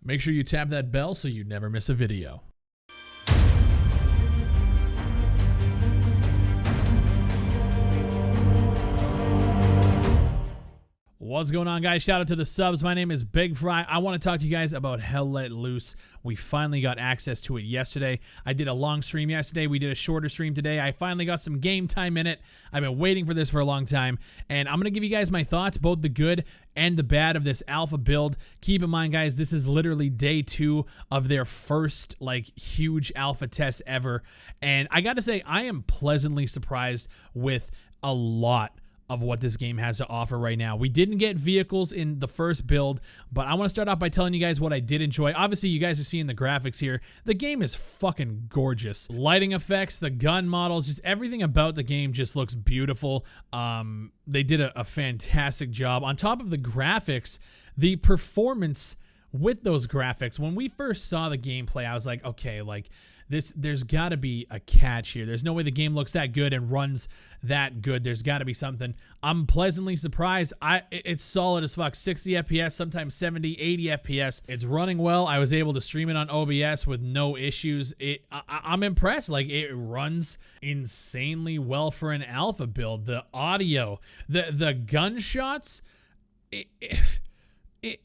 Make sure you tap that bell so you never miss a video. What's going on, guys? Shout out to the subs. My name is Bigfry. I want to talk to you guys about Hell Let Loose. We finally got access to it yesterday. I did a long stream yesterday. We did a shorter stream today. I finally got some game time in it. I've been waiting for this for a long time, and I'm going to give you guys my thoughts, both the good and the bad of this alpha build. Keep in mind, guys, this is literally day 2 of their first, huge alpha test ever, and I got to say, I am pleasantly surprised with a lot of what this game has to offer right now. We didn't get vehicles in the first build, but I want to start off by telling you guys what I did enjoy. Obviously, you guys are seeing the graphics here. The game is fucking gorgeous. Lighting effects, the gun models, just everything about the game just looks beautiful. They did a fantastic job. On top of the graphics, the performance with those graphics, when we first saw the gameplay, I was like, okay, there's got to be a catch here. There's no way the game looks that good and runs that good. There's got to be something. I'm pleasantly surprised. It's solid as fuck. 60 FPS, sometimes 70, 80 FPS. It's running well. I was able to stream it on OBS with no issues. I'm impressed. It runs insanely well for an alpha build. The audio, the gunshots,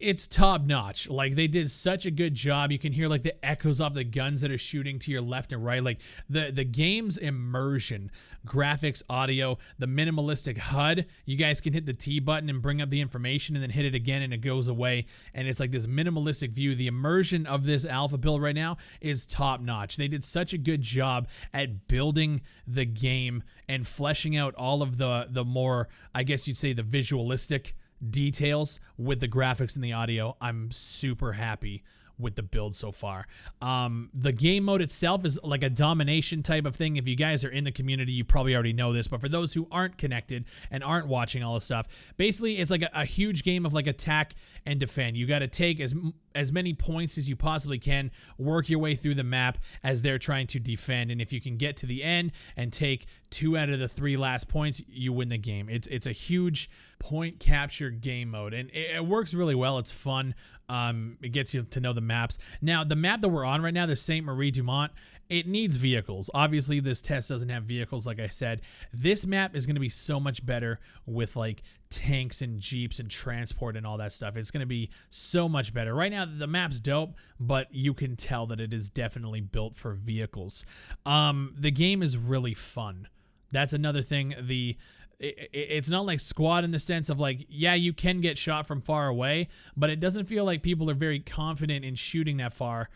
it's top notch. They did such a good job. You can hear the echoes of the guns that are shooting to your left and right. The game's immersion, graphics, audio, the minimalistic HUD. You guys can hit the T button and bring up the information and then hit it again and it goes away. And it's this minimalistic view. The immersion of this alpha build right now is top notch. They did such a good job at building the game and fleshing out all of the more, I guess you'd say, the visualistic details with the graphics and the audio. I'm super happy with the build so far. The game mode itself is like a domination type of thing. If you guys are in the community, you probably already know this, but for those who aren't connected and aren't watching all this stuff, basically it's like a huge game of attack and defend. You got to take as many points as you possibly can, work your way through the map as they're trying to defend, and if you can get to the end and take 2 out of the 3 last points, you win the game. It's a huge point capture game mode, and it works really well. It's fun. It gets you to know the maps. Now, the map that we're on right now, the St. Marie Dumont, it needs vehicles. Obviously, this test doesn't have vehicles, like I said. This map is going to be so much better with tanks and jeeps and transport and all that stuff. It's going to be so much better. Right now, the map's dope, but you can tell that it is definitely built for vehicles. The game is really fun. That's another thing. It's not like Squad in the sense of yeah, you can get shot from far away, but it doesn't feel like people are very confident in shooting that far.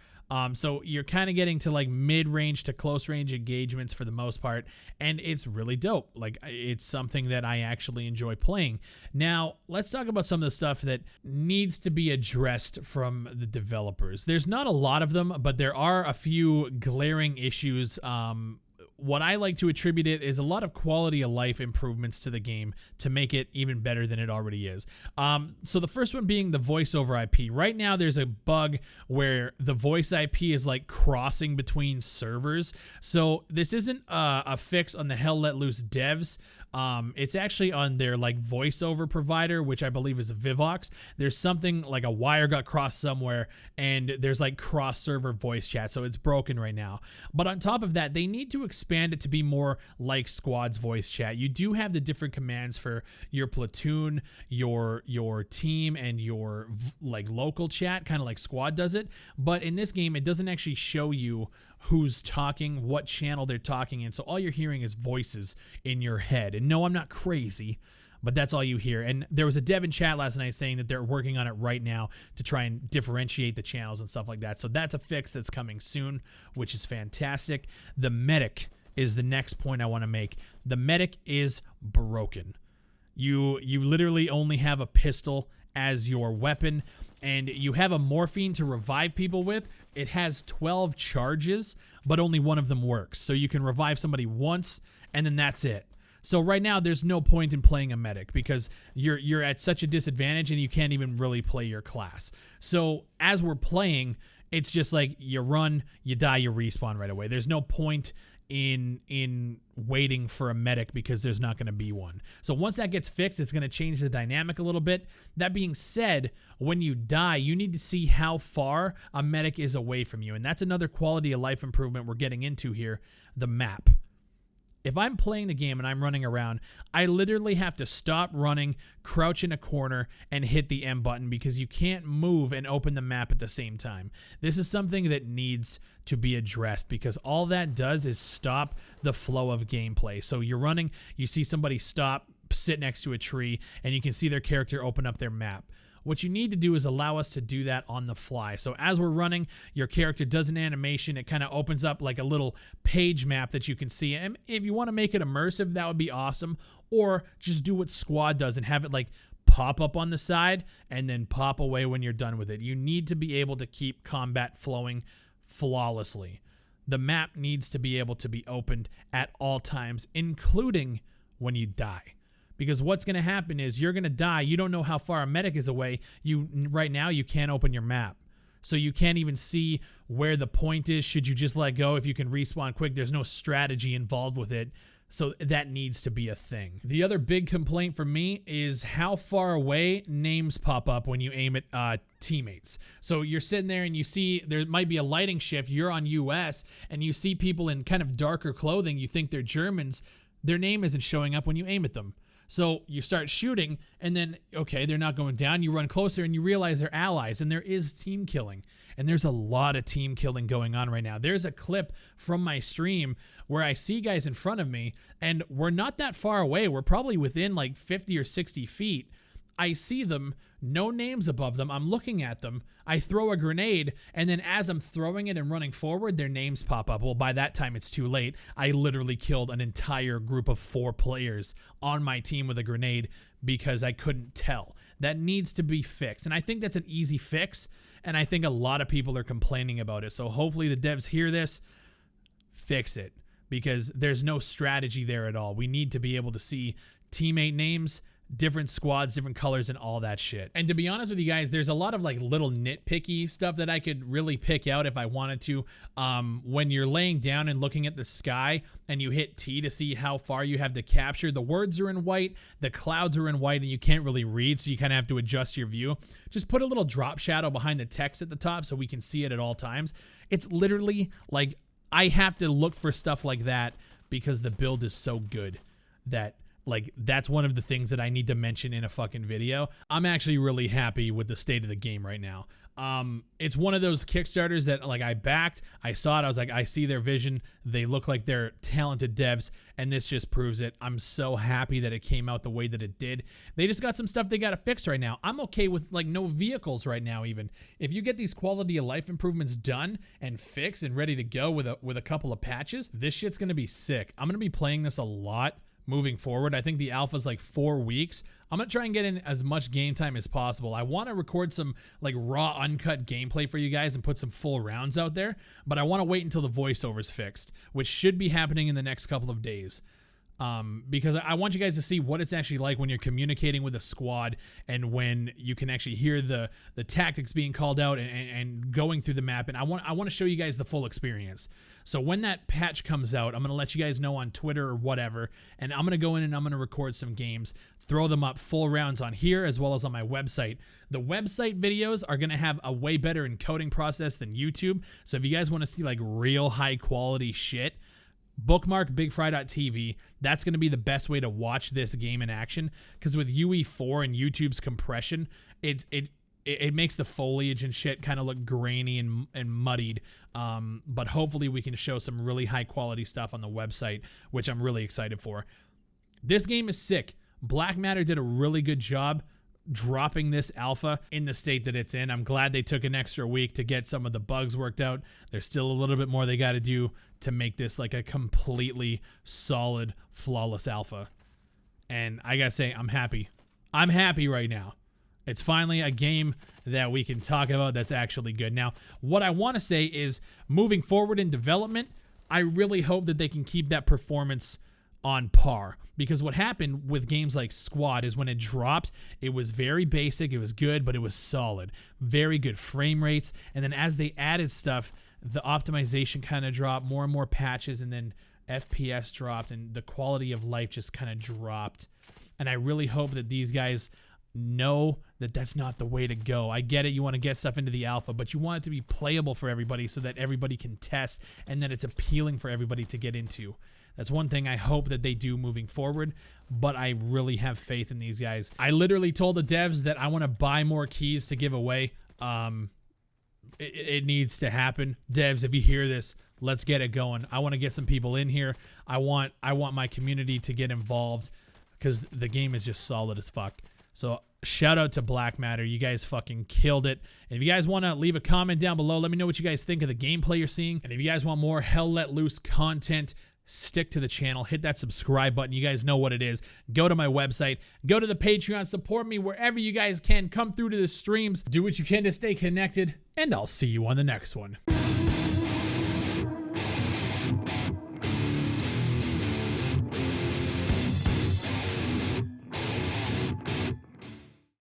So you're kind of getting to mid-range to close-range engagements for the most part, and it's really dope. It's something that I actually enjoy playing. Now, let's talk about some of the stuff that needs to be addressed from the developers. There's not a lot of them, but there are a few glaring issues. What I like to attribute it is a lot of quality of life improvements to the game to make it even better than it already is. So the first one being the voice over IP. Right now there's a bug where the voice IP is crossing between servers. So this isn't a fix on the Hell Let Loose devs. It's actually on their voiceover provider, which I believe is Vivox. There's something a wire got crossed somewhere, and there's cross server voice chat, so it's broken right now. But on top of that, they need to expand it to be more like Squad's voice chat. You do have the different commands for your platoon, your team, and your local chat, kind of like Squad does it. But in this game, it doesn't actually show you who's talking, what channel they're talking in. So all you're hearing is voices in your head. And no, I'm not crazy, but that's all you hear. And there was a dev in chat last night saying that they're working on it right now to try and differentiate the channels and stuff like that. So that's a fix that's coming soon, which is fantastic. The medic is the next point I want to make. The medic is broken. You literally only have a pistol as your weapon, and you have a morphine to revive people with. It has 12 charges, but only one of them works. So you can revive somebody once, and then that's it. So right now, there's no point in playing a medic because you're at such a disadvantage and you can't even really play your class. So as we're playing, it's just you run, you die, you respawn right away. There's no point in waiting for a medic because there's not going to be one. So once that gets fixed, it's going to change the dynamic a little bit. That being said, when you die, you need to see how far a medic is away from you. And that's another quality of life improvement we're getting into here, the map. If I'm playing the game and I'm running around, I literally have to stop running, crouch in a corner, and hit the M button because you can't move and open the map at the same time. This is something that needs to be addressed because all that does is stop the flow of gameplay. So you're running, you see somebody stop, sit next to a tree, and you can see their character open up their map. What you need to do is allow us to do that on the fly. So as we're running, your character does an animation. It kind of opens up like a little page map that you can see. And if you want to make it immersive, that would be awesome. Or just do what Squad does and have it like pop up on the side and then pop away when you're done with it. You need to be able to keep combat flowing flawlessly. The map needs to be able to be opened at all times, including when you die. Because what's going to happen is you're going to die. You don't know how far a medic is away. Right now, you can't open your map. So you can't even see where the point is. Should you just let go? If you can respawn quick, there's no strategy involved with it. So that needs to be a thing. The other big complaint for me is how far away names pop up when you aim at teammates. So you're sitting there and you see there might be a lighting shift. You're on US and you see people in kind of darker clothing. You think they're Germans. Their name isn't showing up when you aim at them. So you start shooting and then, okay, they're not going down. You run closer and you realize they're allies and there is team killing. And there's a lot of team killing going on right now. There's a clip from my stream where I see guys in front of me and we're not that far away. We're probably within like 50 or 60 feet. I see them, no names above them. I'm looking at them. I throw a grenade, and then as I'm throwing it and running forward, their names pop up. Well, by that time, it's too late. I literally killed an entire group of 4 players on my team with a grenade because I couldn't tell. That needs to be fixed, and I think that's an easy fix, and I think a lot of people are complaining about it. So hopefully the devs hear this, fix it, because there's no strategy there at all. We need to be able to see teammate names, different squads, different colors, and all that shit. And to be honest with you guys, there's a lot of like little nitpicky stuff that I could really pick out if I wanted to. When you're laying down and looking at the sky and you hit T to see how far you have to capture, the words are in white, the clouds are in white, and you can't really read, so you kind of have to adjust your view. Just put a little drop shadow behind the text at the top so we can see it at all times. It's literally like I have to look for stuff like that because the build is so good that that's one of the things that I need to mention in a fucking video. I'm actually really happy with the state of the game right now. It's one of those Kickstarters that like I backed, I saw it, I was like, I see their vision, they look like they're talented devs, and this just proves it. I'm so happy that it came out the way that it did. They just got some stuff they gotta fix right now. I'm okay with like no vehicles right now even. If you get these quality of life improvements done and fixed and ready to go with a couple of patches, this shit's gonna be sick. I'm gonna be playing this a lot moving forward. I think the alpha's like 4 weeks. I'm gonna try and get in as much game time as possible. I want to record some like raw uncut gameplay for you guys and put some full rounds out there, but I want to wait until the voiceover's fixed, which should be happening in the next couple of days. Because I want you guys to see what it's actually like when you're communicating with a squad and when you can actually hear the tactics being called out and going through the map. And I want to show you guys the full experience. So when that patch comes out, I'm going to let you guys know on Twitter or whatever, and I'm going to go in and I'm going to record some games, throw them up full rounds on here as well as on my website. The website videos are going to have a way better encoding process than YouTube. So if you guys want to see like real high quality shit, bookmark BigfryTV. That's going to be the best way to watch this game in action, because with UE4 and YouTube's compression, it makes the foliage and shit kind of look grainy and muddied. But hopefully we can show some really high quality stuff on the website, which I'm really excited for. This game is sick. Black Matter did a really good job dropping this alpha in the state that it's in. I'm glad they took an extra week to get some of the bugs worked out. There's still a little bit more they got to do to make this like a completely solid, flawless alpha. And I gotta say, I'm happy. I'm happy right now. It's finally a game that we can talk about that's actually good. Now, what I want to say is, moving forward in development, I really hope that they can keep that performance on par, because what happened with games like Squad is when it dropped, it was very basic, it was good, but it was solid, very good frame rates, and then as they added stuff, the optimization kind of dropped, more and more patches, and then FPS dropped and the quality of life just kind of dropped. And I really hope that these guys know that that's not the way to go. I get it, you want to get stuff into the alpha, but you want it to be playable for everybody so that everybody can test and that it's appealing for everybody to get into. That's one thing I hope that they do moving forward, but I really have faith in these guys. I literally told the devs that I want to buy more keys to give away. It needs to happen. Devs, if you hear this, let's get it going. I want to get some people in here. I want my community to get involved because the game is just solid as fuck. So shout out to Black Matter. You guys fucking killed it. And if you guys want to leave a comment down below, let me know what you guys think of the gameplay you're seeing. And if you guys want more Hell Let Loose content, stick to the channel, hit that subscribe button. You guys know what it is. Go to my website, go to the Patreon, support me wherever you guys can. Come through to the streams, do what you can to stay connected, and I'll see you on the next one.